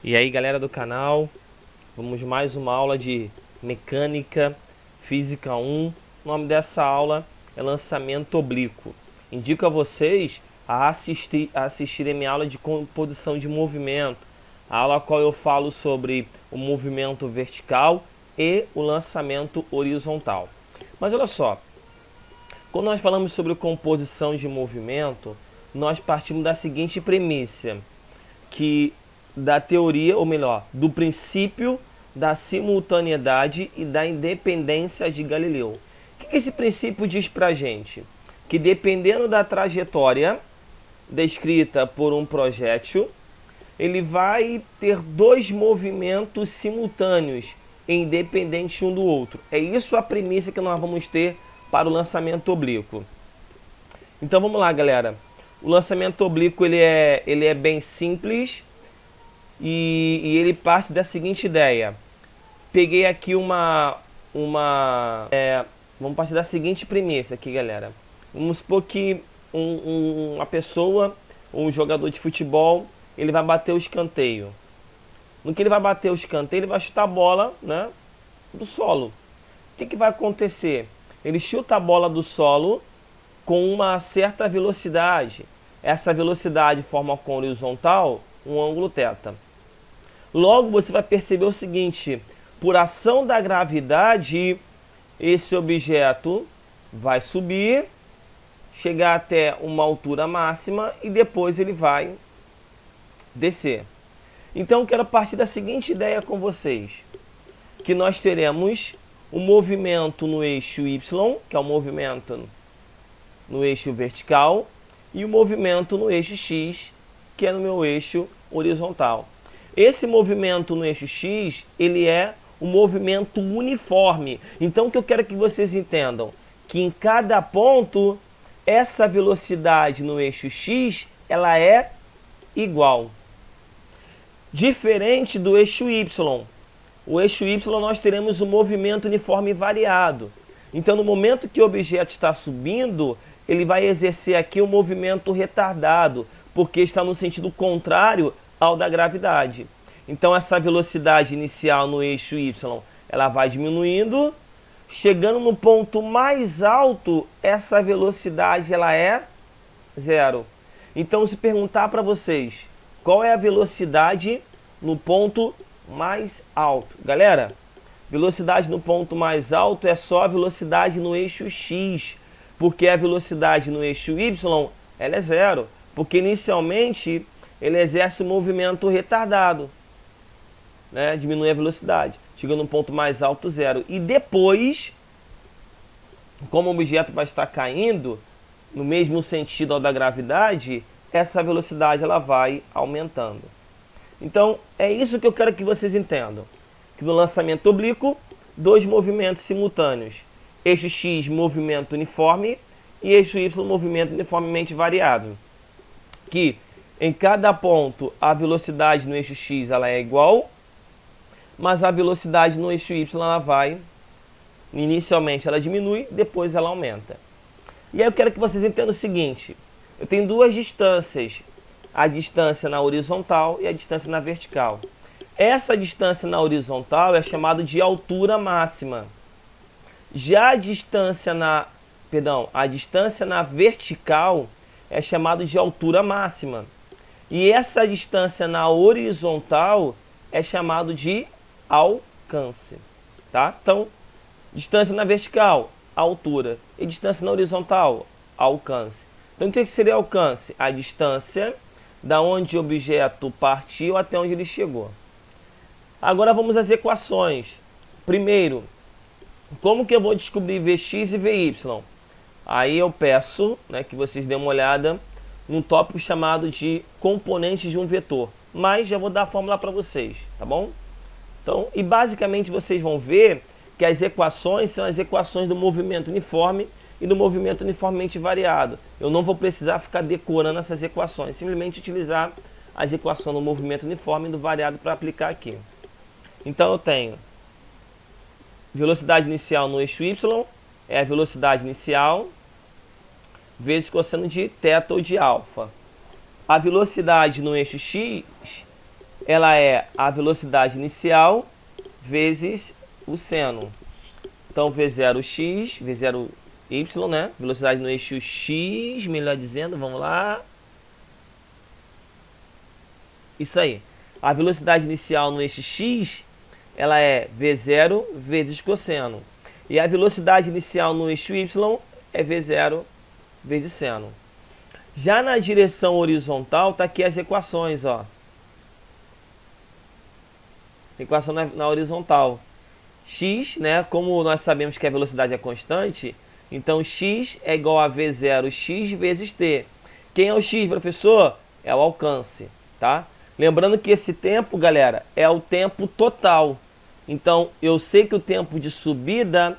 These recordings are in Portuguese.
E aí, galera do canal, vamos mais uma aula de Mecânica Física 1. O nome dessa aula é Lançamento Oblíquo. Indico a vocês a assistirem minha aula de composição de movimento, a aula a qual eu falo sobre o movimento vertical e o lançamento horizontal. Mas olha só, quando nós falamos sobre composição de movimento, nós partimos da seguinte premissa, que da teoria, ou melhor, do princípio da simultaneidade e da independência de Galileu. O que esse princípio diz pra gente? Que dependendo da trajetória descrita por um projétil, ele vai ter dois movimentos simultâneos, independentes um do outro. É isso a premissa que nós vamos ter para o lançamento oblíquo. Então vamos lá, galera. O lançamento oblíquo ele é bem simples e ele parte da seguinte ideia. Peguei aqui vamos partir da seguinte premissa aqui, galera. Vamos supor que uma pessoa, um jogador de futebol, ele vai bater o escanteio. No que ele vai bater o escanteio, ele vai chutar a bola, né, do solo. O que vai acontecer? Ele chuta a bola do solo com uma certa velocidade. Essa velocidade forma com horizontal um ângulo θ. Logo você vai perceber o seguinte: por ação da gravidade, esse objeto vai subir, chegar até uma altura máxima e depois ele vai descer. Então eu quero partir da seguinte ideia com vocês, que nós teremos o movimento no eixo Y, que é o movimento no eixo vertical, e o movimento no eixo X, que é no meu eixo horizontal. Esse movimento no eixo X, ele é um movimento uniforme. Então o que eu quero que vocês entendam? Que em cada ponto, essa velocidade no eixo X, ela é igual. Diferente do eixo Y. O eixo Y nós teremos um movimento uniforme variado. Então no momento que o objeto está subindo, ele vai exercer aqui um movimento retardado, porque está no sentido contrário ao da gravidade. Então essa velocidade inicial no eixo Y, ela vai diminuindo, chegando no ponto mais alto, essa velocidade ela é zero. Então se perguntar para vocês, qual é a velocidade no ponto mais alto? Galera, velocidade no ponto mais alto é só a velocidade no eixo X, porque a velocidade no eixo Y ela é zero, porque inicialmente ele exerce um movimento retardado, né? Diminui a velocidade, chegando no ponto mais alto, zero. E depois, como o objeto vai estar caindo no mesmo sentido ao da gravidade, essa velocidade ela vai aumentando. Então é isso que eu quero que vocês entendam, que no lançamento oblíquo, dois movimentos simultâneos, eixo X movimento uniforme e eixo Y movimento uniformemente variado, que em cada ponto a velocidade no eixo X ela é igual, mas a velocidade no eixo Y ela vai, inicialmente ela diminui, depois ela aumenta. E aí eu quero que vocês entendam o seguinte: eu tenho duas distâncias, a distância na horizontal e a distância na vertical. Essa distância na horizontal é chamada de altura máxima. Já a distância na vertical é chamada de altura máxima. E essa distância na horizontal é chamado de alcance, tá? Então, distância na vertical, altura, e distância na horizontal, alcance. Então, o que seria alcance? A distância da onde o objeto partiu até onde ele chegou. Agora vamos às equações. Primeiro, como que eu vou descobrir Vx e Vy? Aí eu peço, né, que vocês dêem uma olhada num tópico chamado de componentes de um vetor. Mas já vou dar a fórmula para vocês, tá bom? Então, e basicamente vocês vão ver que as equações são as equações do movimento uniforme e do movimento uniformemente variado. Eu não vou precisar ficar decorando essas equações, simplesmente utilizar as equações do movimento uniforme e do variado para aplicar aqui. Então eu tenho velocidade inicial no eixo Y, é a velocidade inicial, vezes cosseno de θ ou de alfa. A velocidade no eixo X ela é a velocidade inicial vezes o seno. Então, V0x, V0y, né? Velocidade no eixo x, melhor dizendo, vamos lá. Isso aí. A velocidade inicial no eixo x, ela é V0 vezes cosseno. E a velocidade inicial no eixo y é V0 vezes seno. Já na direção horizontal, tá aqui as equações, ó. Equação na horizontal. X, né, como nós sabemos que a velocidade é constante, então x é igual a V0x vezes t. Quem é o x, professor? É o alcance, tá? Lembrando que esse tempo, galera, é o tempo total. Então, eu sei que o tempo de subida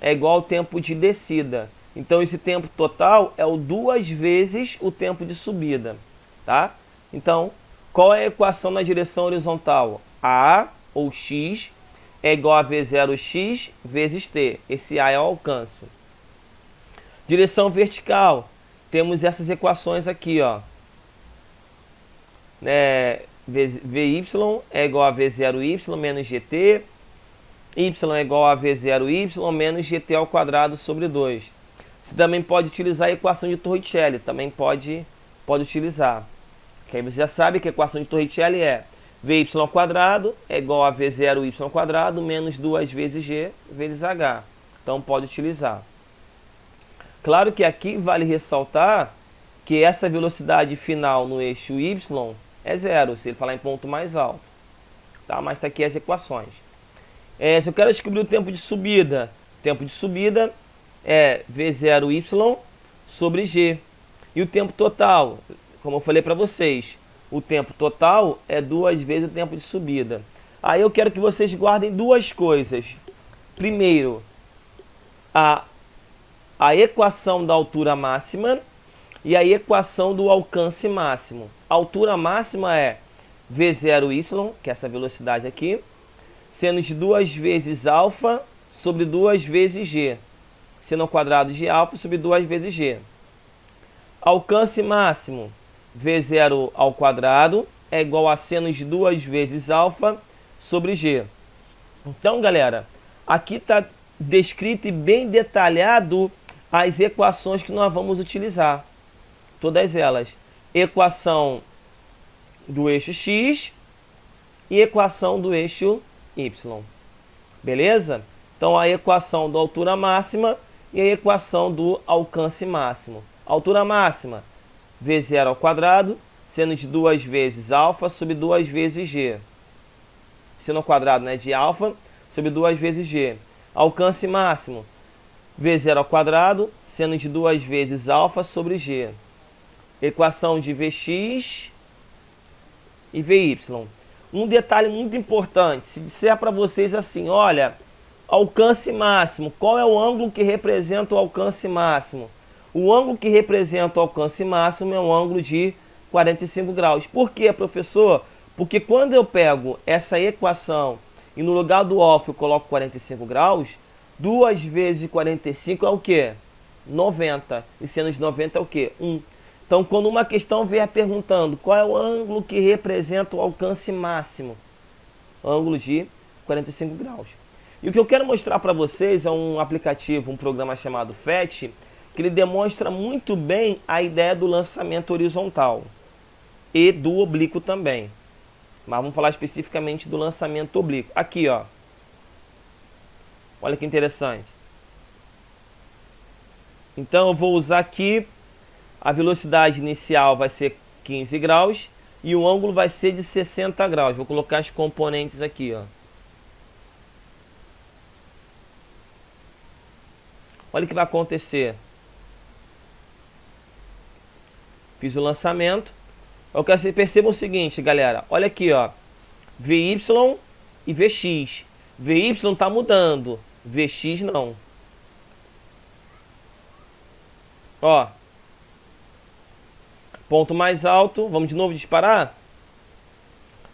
é igual ao tempo de descida. Então, esse tempo total é o 2 vezes o tempo de subida, tá? Então, qual é a equação na direção horizontal? A, ou x, é igual a V0x vezes t. Esse A é o alcance. Direção vertical, temos essas equações aqui, ó. Vy é igual a V0y menos gt. Y é igual a V0y menos gt ao quadrado sobre 2. Você também pode utilizar a equação de Torricelli. Também pode utilizar. Que aí você já sabe que a equação de Torricelli é Vy ao quadrado é igual a V0y ao quadrado menos 2 vezes g vezes h. Então pode utilizar. Claro que aqui vale ressaltar que essa velocidade final no eixo y é zero, se ele falar em ponto mais alto. Tá? Mas está aqui as equações. Se eu quero descobrir o tempo de subida é V0y sobre g. E o tempo total, como eu falei para vocês, o tempo total é 2 vezes o tempo de subida. Aí eu quero que vocês guardem duas coisas. Primeiro, a equação da altura máxima e a equação do alcance máximo. A altura máxima é V0y, que é essa velocidade aqui, seno de 2 vezes alfa sobre 2 vezes g. Seno ao quadrado de alfa sobre 2 vezes g. Alcance máximo, V0 ao quadrado é igual a seno de 2 vezes alfa sobre g. Então, galera, aqui está descrito e bem detalhado as equações que nós vamos utilizar. Todas elas. Equação do eixo x e equação do eixo y. Beleza? Então, a equação da altura máxima e a equação do alcance máximo. Altura máxima, V0 ao quadrado, seno de 2 vezes alfa sobre 2 vezes g. Seno ao quadrado, né, de alfa sobre 2 vezes g. Alcance máximo, V0 ao quadrado, seno de 2 vezes alfa sobre g. Equação de Vx e Vy. Um detalhe muito importante, se disser para vocês assim, olha, alcance máximo, qual é o ângulo que representa o alcance máximo? O ângulo que representa o alcance máximo é um ângulo de 45 graus. Por quê, professor? Porque quando eu pego essa equação e no lugar do alfa eu coloco 45 graus, 2 vezes 45 é o quê? 90. E seno de 90 é o quê? 1. Então, quando uma questão vier perguntando qual é o ângulo que representa o alcance máximo, ângulo de 45 graus. E o que eu quero mostrar para vocês é um aplicativo, um programa chamado FET, que ele demonstra muito bem a ideia do lançamento horizontal e do oblíquo também. Mas vamos falar especificamente do lançamento oblíquo. Aqui, ó. Olha que interessante. Então eu vou usar aqui, a velocidade inicial vai ser 15 graus e o ângulo vai ser de 60 graus. Vou colocar as componentes aqui, ó. Olha o que vai acontecer. Fiz o lançamento. Eu quero que vocês percebam o seguinte, galera. Olha aqui, ó. Vy e Vx. Vy está mudando. Vx não. Ó. Ponto mais alto. Vamos de novo disparar?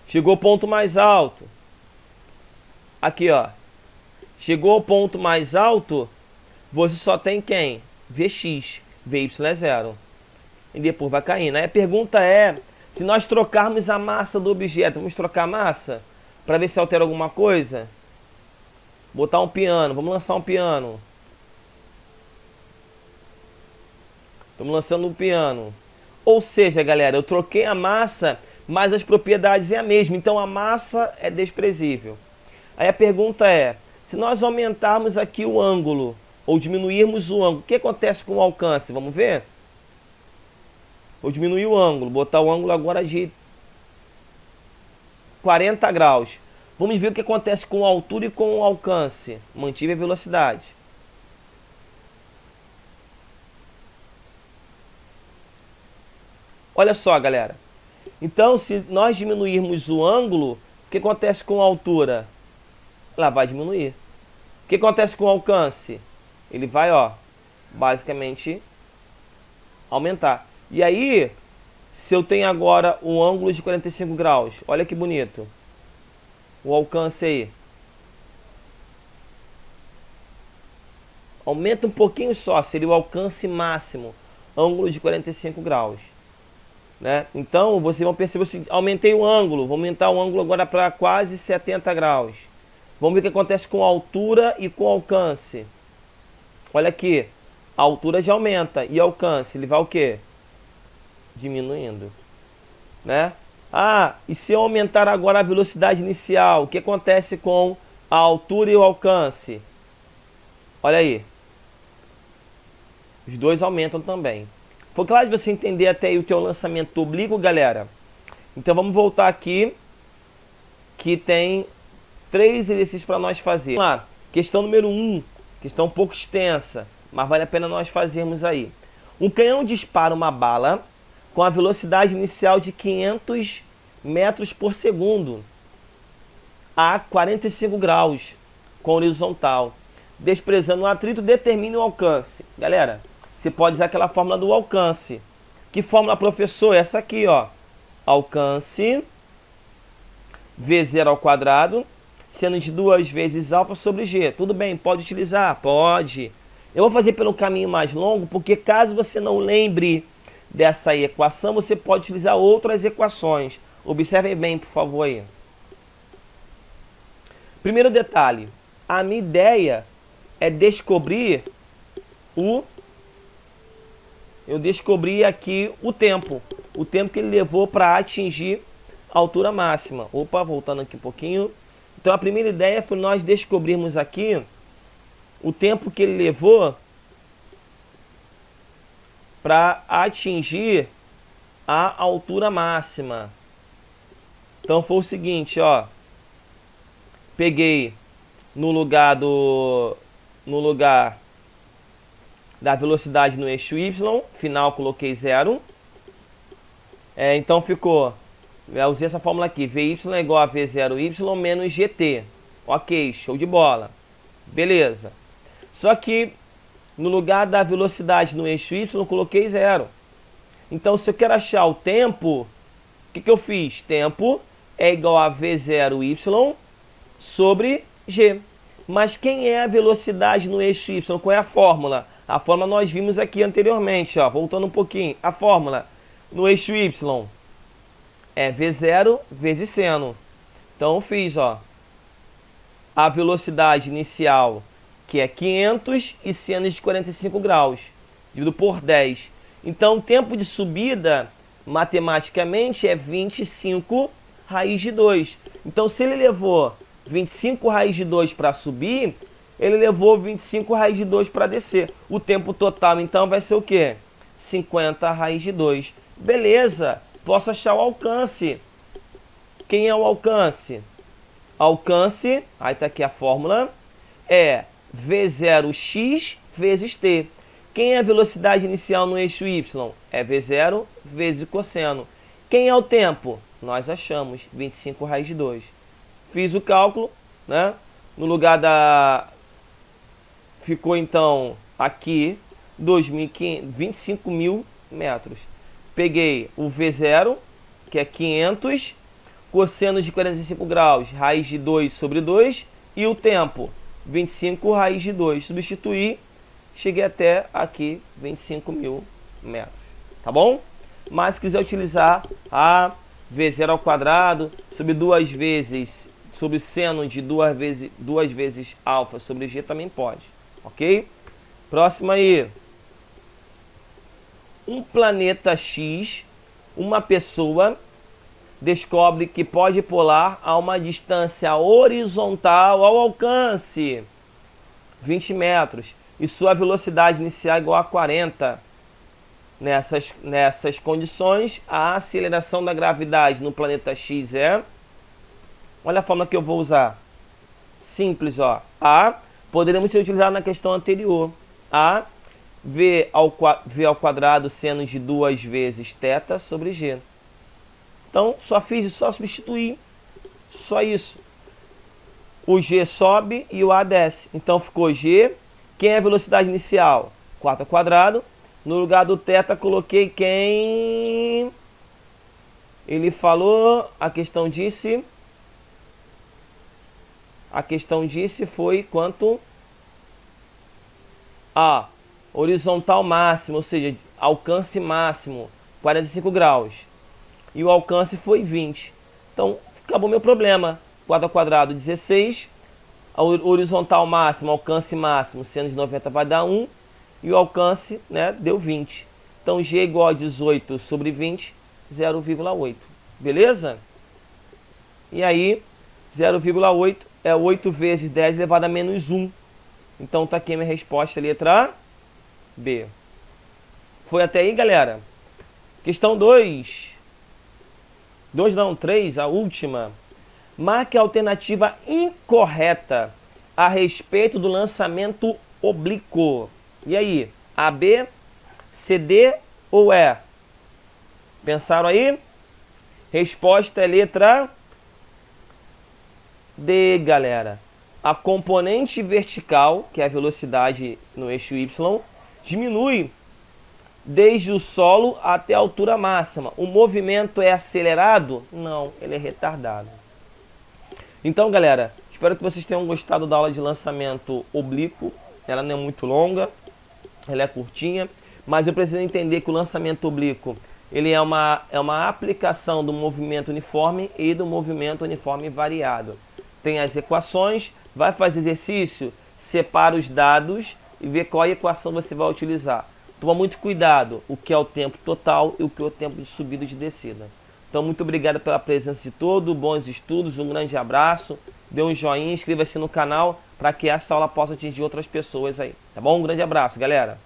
Chegou o ponto mais alto. Aqui, ó. Chegou ao ponto mais alto. Você só tem quem? Vx. Vy é zero. E depois vai caindo. Aí a pergunta é, Se nós trocarmos a massa do objeto, vamos trocar a massa para ver se altera alguma coisa? Botar um piano, vamos lançar um piano. Estamos lançando um piano. Ou seja, galera, eu troquei a massa, mas as propriedades é a mesma. Então a massa é desprezível. Aí a pergunta é, se nós aumentarmos aqui o ângulo, ou diminuirmos o ângulo, o que acontece com o alcance? Vamos ver? Vou diminuir o ângulo, botar o ângulo agora de 40 graus. Vamos ver o que acontece com a altura e com o alcance. Mantive a velocidade. Olha só, galera. Então, se nós diminuirmos o ângulo, o que acontece com a altura? Ela vai diminuir. O que acontece com o alcance? Ele vai, ó, basicamente aumentar. E aí, se eu tenho agora um ângulo de 45 graus, olha que bonito. O alcance aí. Aumenta um pouquinho só, seria o alcance máximo. Ângulo de 45 graus. Né? Então, vocês vão perceber se aumentei o ângulo. Vou aumentar o ângulo agora para quase 70 graus. Vamos ver o que acontece com a altura e com o alcance. Olha aqui. A altura já aumenta. E o alcance, ele vai o quê? Diminuindo, né? Ah, e se eu aumentar agora a velocidade inicial, o que acontece com a altura e o alcance? Olha aí. Os dois aumentam também. Foi claro de você entender até aí o teu lançamento oblíquo, galera? Então vamos voltar aqui, que tem 3 exercícios para nós fazer. Vamos lá, questão número 1, questão um pouco extensa, mas vale a pena nós fazermos aí. Um canhão dispara uma bala com a velocidade inicial de 500 metros por segundo a 45 graus com horizontal. Desprezando o atrito, determine o alcance. Galera, você pode usar aquela fórmula do alcance. Que fórmula, professor? Essa aqui, ó. Alcance V0 ao quadrado, sendo de 2 vezes alfa sobre G. Tudo bem, pode utilizar? Pode. Eu vou fazer pelo caminho mais longo, porque caso você não lembre dessa equação, você pode utilizar outras equações. Observem bem, por favor, aí. Primeiro detalhe. A minha ideia é descobrir eu descobri aqui o tempo que ele levou para atingir a altura máxima. Opa, voltando aqui um pouquinho. Então a primeira ideia foi nós descobrirmos aqui o tempo que ele levou para atingir a altura máxima. Então foi o seguinte, ó. Peguei no lugar da velocidade no eixo Y, final coloquei 0. Então ficou, eu usei essa fórmula aqui, Vy é igual a V0Y menos GT. Ok, show de bola. Beleza. Só que no lugar da velocidade no eixo Y eu coloquei 0. Então se eu quero achar o tempo, o que eu fiz? Tempo é igual a V0Y sobre G. Mas quem é a velocidade no eixo Y? Qual é a fórmula? A fórmula nós vimos aqui anteriormente, ó, voltando um pouquinho. A fórmula no eixo Y é V0 vezes seno. Então eu fiz, ó, a velocidade inicial, que é 500, e seno de 45 graus, dividido por 10. Então o tempo de subida, matematicamente, é 25 raiz de 2. Então se ele levou 25 raiz de 2 para subir, ele levou 25 raiz de 2 para descer. O tempo total, então, vai ser o quê? 50 raiz de 2. Beleza, posso achar o alcance. Quem é o alcance? Alcance, aí está aqui a fórmula, é V0x vezes t. Quem é a velocidade inicial no eixo Y? É V0 vezes o cosseno. Quem é o tempo? Nós achamos 25 raiz de 2. Fiz o cálculo, né? No lugar da... Ficou, então, aqui 25.000 metros. Peguei o V0, que é 500, cosseno de 45 graus, raiz de 2 sobre 2, e o tempo, 25 raiz de 2. Substituí, cheguei até aqui 25.000 metros. Tá bom? Mas se quiser utilizar A V0 ao quadrado sobre 2 vezes, sobre seno de 2 vezes alfa sobre G também pode, ok? Próximo aí. Um planeta X, uma pessoa descobre que pode pular a uma distância horizontal ao alcance 20 metros e sua velocidade inicial é igual a 40. Nessas condições, a aceleração da gravidade no planeta X é... Olha a forma que eu vou usar. Simples, ó. A poderíamos ser utilizados na questão anterior. A V ao quadrado seno de 2 vezes θ sobre G. Então, só substituir. Só isso. O G sobe e o A desce. Então, ficou G. Quem é a velocidade inicial? 4 ao quadrado. No lugar do θ, coloquei quem? Ele falou, a questão disse foi quanto? A horizontal máximo, ou seja, alcance máximo, 45 graus. E o alcance foi 20. Então, acabou meu problema. 4 ao quadrado, 16. A horizontal máximo, alcance máximo, seno de 90 vai dar 1. E o alcance, né, deu 20. Então, G é igual a 18 sobre 20, 0,8. Beleza? E aí, 0,8 é 8 vezes 10 elevado a menos 1. Então, tá aqui a minha resposta, letra B. Foi até aí, galera? Questão 2. 2 não, 3, a última. Marque a alternativa incorreta a respeito do lançamento oblíquo. E aí? AB, CD ou E? Pensaram aí? Resposta é letra D, galera. A componente vertical, que é a velocidade no eixo Y, diminui desde o solo até a altura máxima. O movimento é acelerado? Não, ele é retardado. Então, galera, espero que vocês tenham gostado da aula de lançamento oblíquo. Ela não é muito longa, ela é curtinha, mas eu preciso entender que o lançamento oblíquo ele é uma aplicação do movimento uniforme e do movimento uniforme variado. Tem as equações, vai fazer exercício, separa os dados e vê qual equação você vai utilizar. Toma muito cuidado o que é o tempo total e o que é o tempo de subida e de descida. Então, muito obrigado pela presença de todos, bons estudos, um grande abraço, dê um joinha, inscreva-se no canal para que essa aula possa atingir outras pessoas aí, tá bom? Um grande abraço, galera!